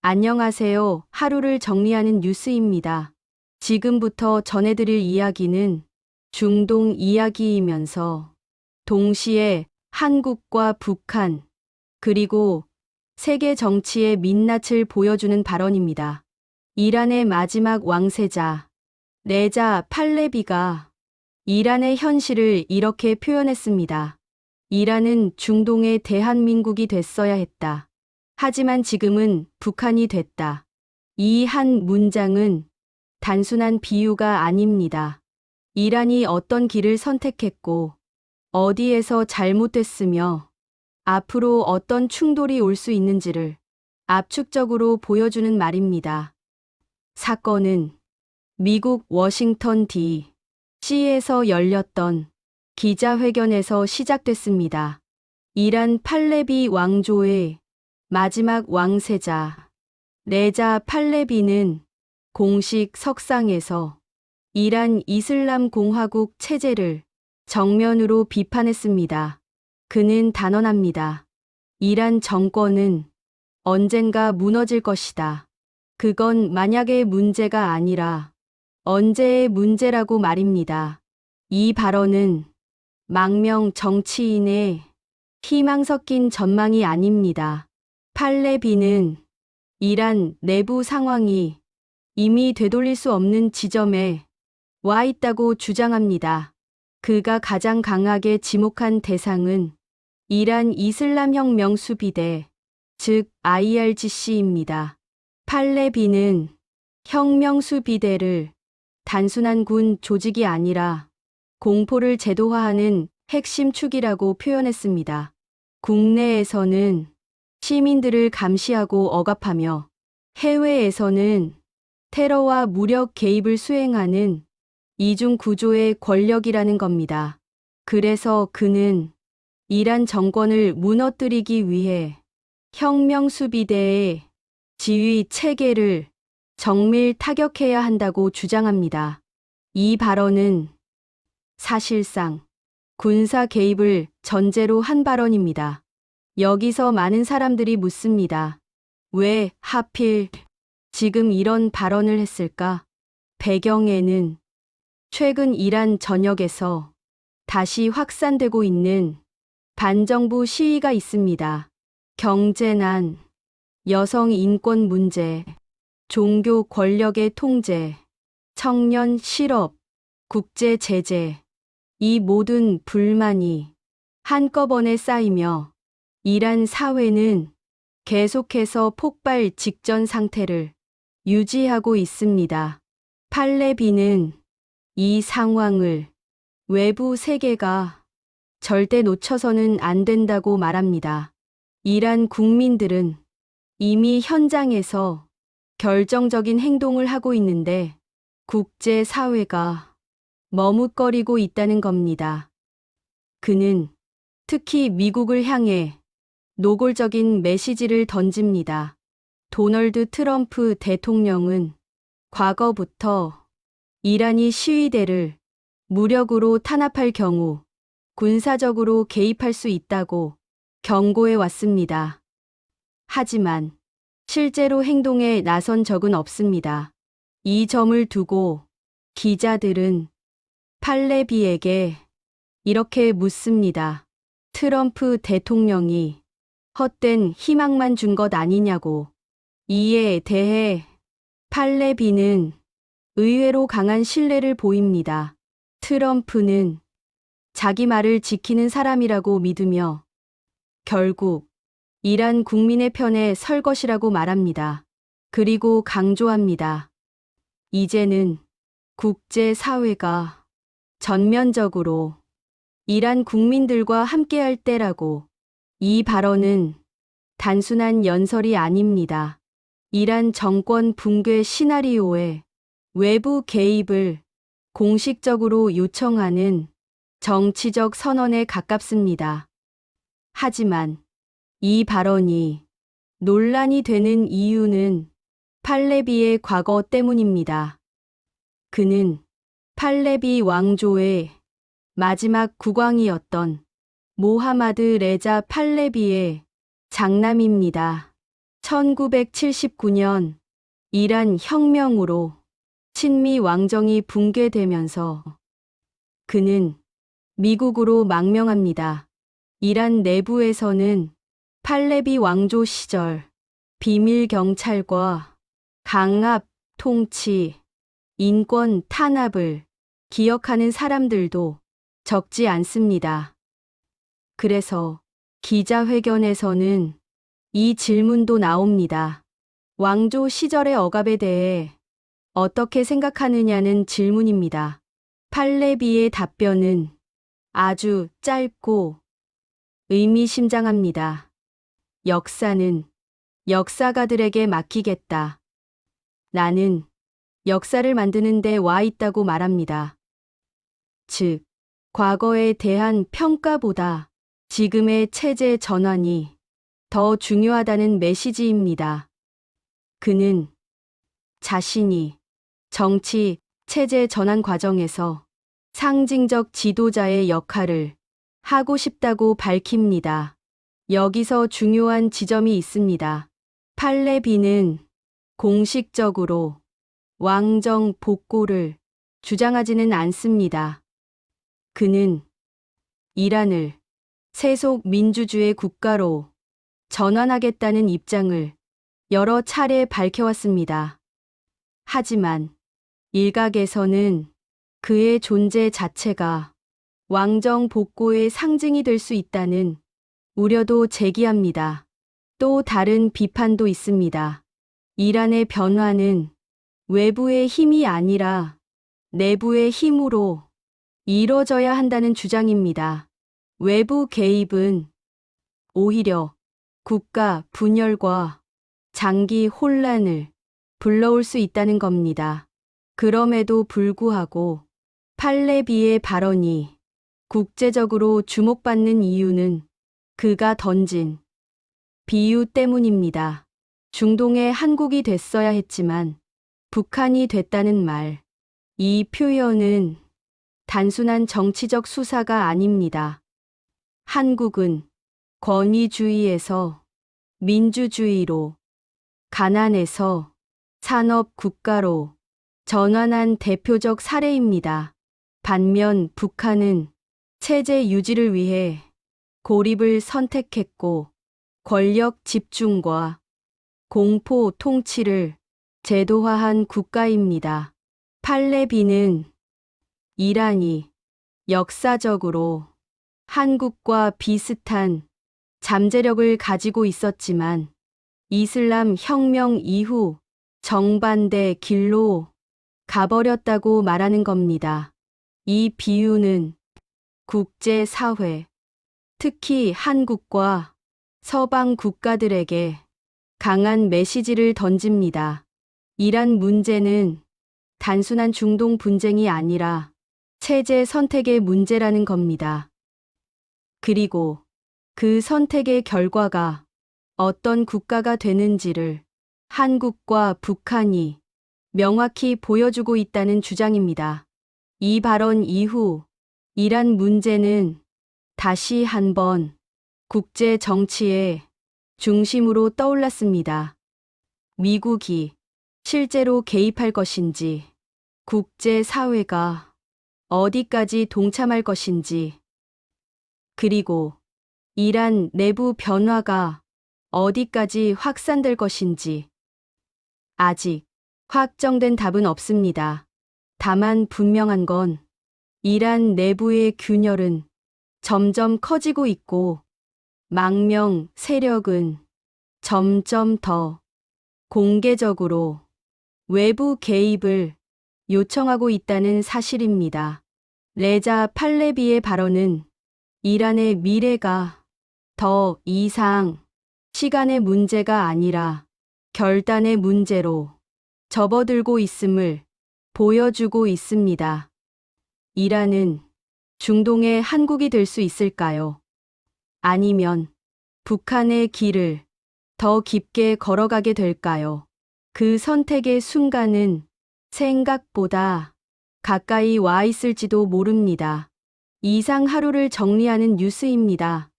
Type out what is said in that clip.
안녕하세요. 하루를 정리하는 뉴스입니다. 지금부터 전해드릴 이야기는 중동 이야기이면서 동시에 한국과 북한, 그리고 세계 정치의 민낯을 보여주는 발언입니다. 이란의 마지막 왕세자, 레자 팔레비가 이란의 현실을 이렇게 표현했습니다. 이란은 중동의 대한민국이 됐어야 했다. 하지만 지금은 북한이 됐다. 이 한 문장은 단순한 비유가 아닙니다. 이란이 어떤 길을 선택했고, 어디에서 잘못됐으며, 앞으로 어떤 충돌이 올 수 있는지를 압축적으로 보여주는 말입니다. 사건은 미국 워싱턴 D.C.에서 열렸던 기자회견에서 시작됐습니다. 이란 팔레비 왕조의 마지막 왕세자 레자 팔레비는 공식 석상에서 이란 이슬람 공화국 체제를 정면으로 비판했습니다. 그는 단언합니다. 이란 정권은 언젠가 무너질 것이다. 그건 만약의 문제가 아니라 언제의 문제라고 말입니다. 이 발언은 망명 정치인의 희망 섞인 전망이 아닙니다. 팔레비는 이란 내부 상황이 이미 되돌릴 수 없는 지점에 와 있다고 주장합니다. 그가 가장 강하게 지목한 대상은 이란 이슬람혁명 수비대, 즉 IRGC입니다. 팔레비는 혁명 수비대를 단순한 군 조직이 아니라 공포를 제도화하는 핵심 축이라고 표현했습니다. 국내에서는 시민들을 감시하고 억압하며 해외에서는 테러와 무력 개입을 수행하는 이중 구조의 권력이라는 겁니다. 그래서 그는 이란 정권을 무너뜨리기 위해 혁명 수비대의 지휘 체계를 정밀 타격해야 한다고 주장합니다. 이 발언은 사실상 군사 개입을 전제로 한 발언입니다. 여기서 많은 사람들이 묻습니다. 왜 하필 지금 이런 발언을 했을까? 배경에는 최근 이란 전역에서 다시 확산되고 있는 반정부 시위가 있습니다. 경제난, 여성 인권 문제, 종교 권력의 통제, 청년 실업, 국제 제재, 이 모든 불만이 한꺼번에 쌓이며 이란 사회는 계속해서 폭발 직전 상태를 유지하고 있습니다. 팔레비는 이 상황을 외부 세계가 절대 놓쳐서는 안 된다고 말합니다. 이란 국민들은 이미 현장에서 결정적인 행동을 하고 있는데 국제 사회가 머뭇거리고 있다는 겁니다. 그는 특히 미국을 향해 노골적인 메시지를 던집니다. 도널드 트럼프 대통령은 과거부터 이란이 시위대를 무력으로 탄압할 경우 군사적으로 개입할 수 있다고 경고해 왔습니다. 하지만 실제로 행동에 나선 적은 없습니다. 이 점을 두고 기자들은 팔레비에게 이렇게 묻습니다. 트럼프 대통령이 헛된 희망만 준 것 아니냐고. 이에 대해 팔레비는 의외로 강한 신뢰를 보입니다. 트럼프는 자기 말을 지키는 사람이라고 믿으며 결국 이란 국민의 편에 설 것이라고 말합니다. 그리고 강조합니다. 이제는 국제 사회가 전면적으로 이란 국민들과 함께할 때라고. 이 발언은 단순한 연설이 아닙니다. 이란 정권 붕괴 시나리오에 외부 개입을 공식적으로 요청하는 정치적 선언에 가깝습니다. 하지만 이 발언이 논란이 되는 이유는 팔레비의 과거 때문입니다. 그는 팔레비 왕조의 마지막 국왕이었던 모하마드 레자 팔레비의 장남입니다. 1979년 이란 혁명으로 친미 왕정이 붕괴되면서 그는 미국으로 망명합니다. 이란 내부에서는 팔레비 왕조 시절 비밀 경찰과 강압, 통치, 인권 탄압을 기억하는 사람들도 적지 않습니다. 그래서 기자회견에서는 이 질문도 나옵니다. 왕조 시절의 억압에 대해 어떻게 생각하느냐는 질문입니다. 팔레비의 답변은 아주 짧고 의미심장합니다. 역사는 역사가들에게 맡기겠다. 나는 역사를 만드는 데 와 있다고 말합니다. 즉, 과거에 대한 평가보다 지금의 체제 전환이 더 중요하다는 메시지입니다. 그는 자신이 정치, 체제 전환 과정에서 상징적 지도자의 역할을 하고 싶다고 밝힙니다. 여기서 중요한 지점이 있습니다. 팔레비는 공식적으로 왕정 복고를 주장하지는 않습니다. 그는 이란을 세속 민주주의 국가로 전환하겠다는 입장을 여러 차례 밝혀왔습니다. 하지만 일각에서는 그의 존재 자체가 왕정 복고의 상징이 될 수 있다는 우려도 제기합니다. 또 다른 비판도 있습니다. 이란의 변화는 외부의 힘이 아니라 내부의 힘으로 이뤄져야 한다는 주장입니다. 외부 개입은 오히려 국가 분열과 장기 혼란을 불러올 수 있다는 겁니다. 그럼에도 불구하고 팔레비의 발언이 국제적으로 주목받는 이유는 그가 던진 비유 때문입니다. 중동의 한국이 됐어야 했지만 북한이 됐다는 말. 이 표현은 단순한 정치적 수사가 아닙니다. 한국은 권위주의에서 민주주의로, 가난에서 산업 국가로 전환한 대표적 사례입니다. 반면 북한은 체제 유지를 위해 고립을 선택했고 권력 집중과 공포 통치를 제도화한 국가입니다. 팔레비는 이란이 역사적으로 한국과 비슷한 잠재력을 가지고 있었지만 이슬람 혁명 이후 정반대 길로 가버렸다고 말하는 겁니다. 이 비유는 국제사회, 특히 한국과 서방 국가들에게 강한 메시지를 던집니다. 이란 문제는 단순한 중동 분쟁이 아니라 체제 선택의 문제라는 겁니다. 그리고 그 선택의 결과가 어떤 국가가 되는지를 한국과 북한이 명확히 보여주고 있다는 주장입니다. 이 발언 이후 이란 문제는 다시 한번 국제 정치의 중심으로 떠올랐습니다. 미국이 실제로 개입할 것인지, 국제사회가 어디까지 동참할 것인지, 그리고 이란 내부 변화가 어디까지 확산될 것인지 아직 확정된 답은 없습니다. 다만 분명한 건 이란 내부의 균열은 점점 커지고 있고 망명 세력은 점점 더 공개적으로 외부 개입을 요청하고 있다는 사실입니다. 레자 팔레비의 발언은 이란의 미래가 더 이상 시간의 문제가 아니라 결단의 문제로 접어들고 있음을 보여주고 있습니다. 이란은 중동의 한국이 될 수 있을까요? 아니면 북한의 길을 더 깊게 걸어가게 될까요? 그 선택의 순간은 생각보다 가까이 와 있을지도 모릅니다. 이상 하루를 정리하는 뉴스입니다.